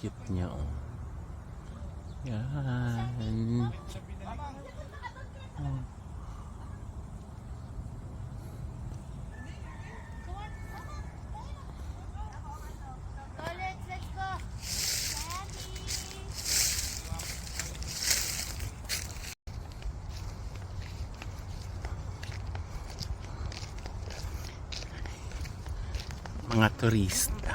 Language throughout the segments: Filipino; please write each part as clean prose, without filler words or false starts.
Cute niya, oh. Yan. Oh. Let's go. Mga turista.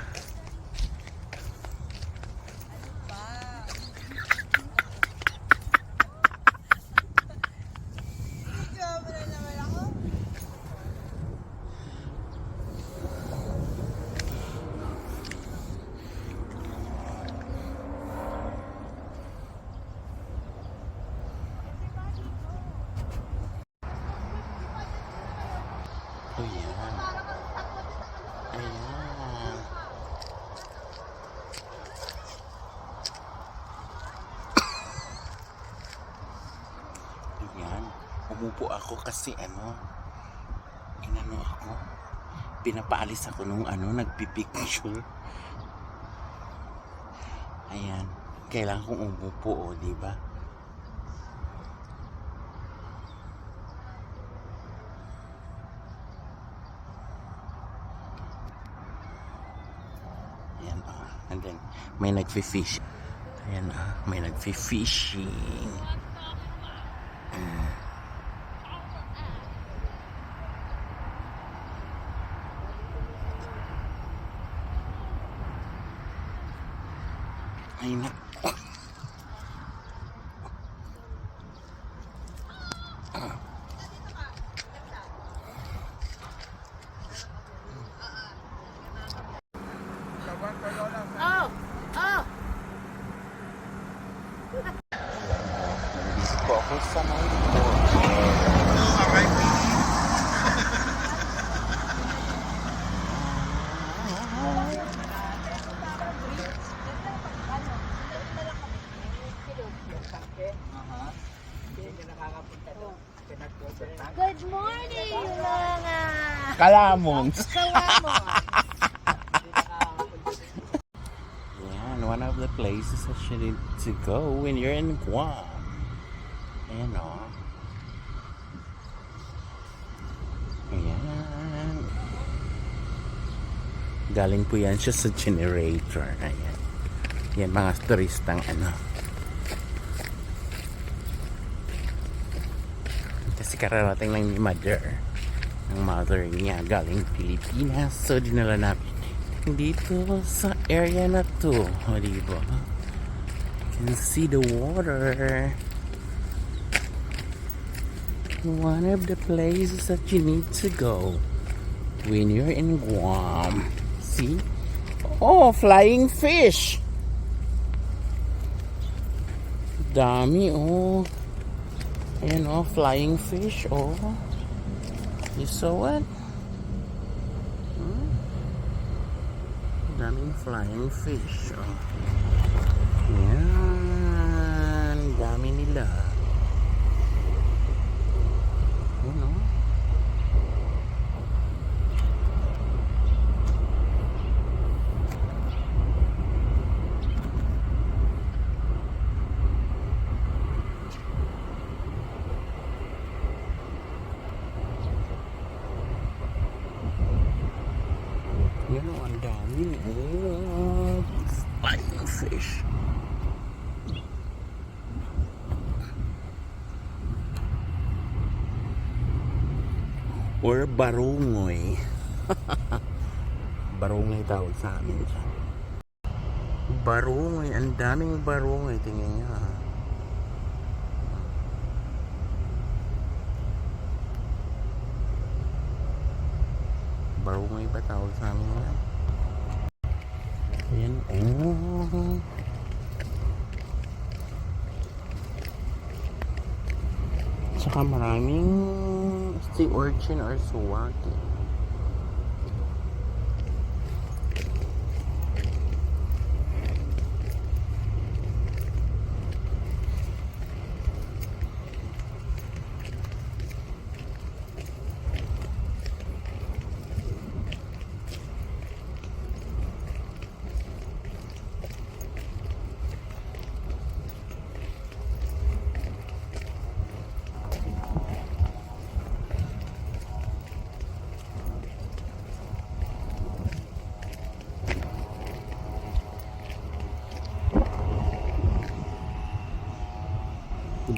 Oh, yan. Ayan. Ayan. Umupo ako kasi inano ako. Pinapaalis ako nung nagpipicture. Ayan. Kailangan kong umupo, di ba? Ayan, and then may nagfi-fish. Ayan, may nagfi-fishing. Ay, naku. Oh! Oh! Nandito po ako sa Malibor. Good morning, mga Kalamons. kalamo. Yan, one of the places that you need to go when you're in Guam. Ayan, oh. Ayan. Galing po yan siya sa generator. Ayan. Yan, mga turistang Kasi kararating lang ni mother. Ang mother niya galing Pilipinas. So, dinala namin dito sa area na to. O, diba? You can see the water. One of the places that you need to go when you're in Guam. See? Oh, flying fish! Dami, oh. Ayan, oh, flying fish, oh. You saw it? Daming flying fish, oh. Yan, dami nila. Ano? Yan o, ang dami. Oh, flying fish. Or barungoy. Barungoy tawag sa amin dyan. Barungoy, ang daming barungoy. Tingnan nyo, ha. Barungoy ba tawag sa amin yan? Ayan, oh. Tsaka maraming sea urchin or suwaki.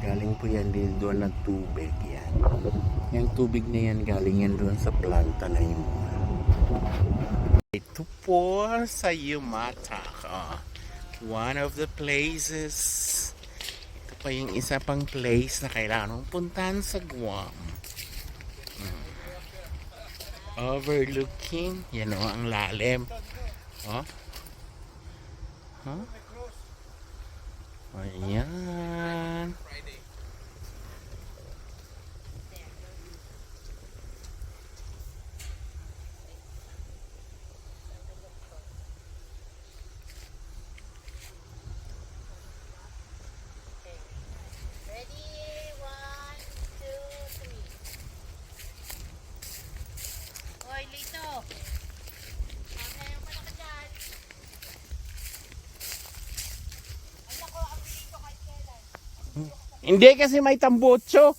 Galing po yan din doon ng tubig yan. Yung tubig na yan galing yan doon sa planta na yun. Ito po sa Yumata. One of the places. Ito pa yung isa pang place na kailangan mong puntahan sa Guam. Overlooking. Yan o, ang lalim. Oh. Huh? Ayan. Ready? 1, 2, 3. Hoy, Lito. Okay, yung pala ka dyan. Ay, ako, ang Lito kahit kailan. Hindi kasi may tambutso.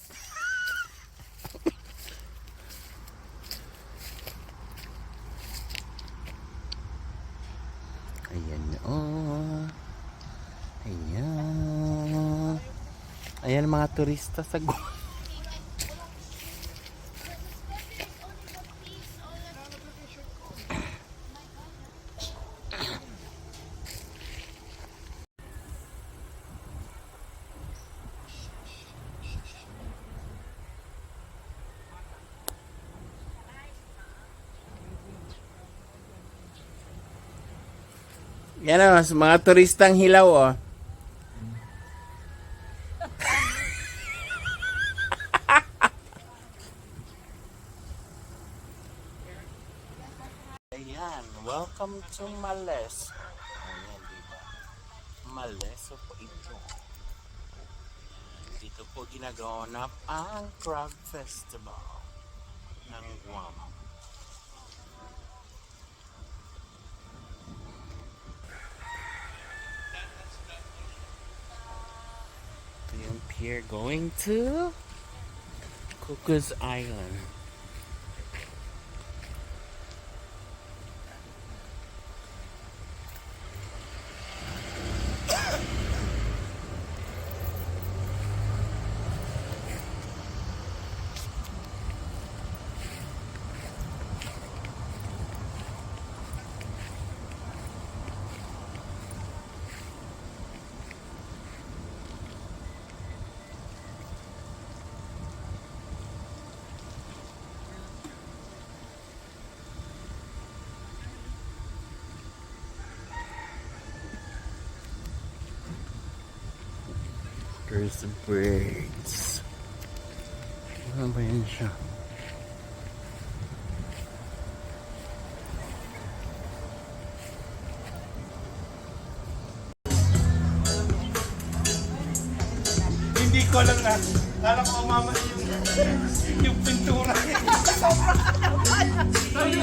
Ayan oh. Ayan. Ayan mga turista sa Guam. Yan o, mga turistang hilaw oh. Ayan, welcome to Males. Ayan, diba? Maleso po ito. Dito po ginaganap ang Crab Festival ng Guam. Ito yung pier going to Cocos Island. There's the birds. Ano ba yan siya? Hindi ko lang na. Kala ko mama yung pintura.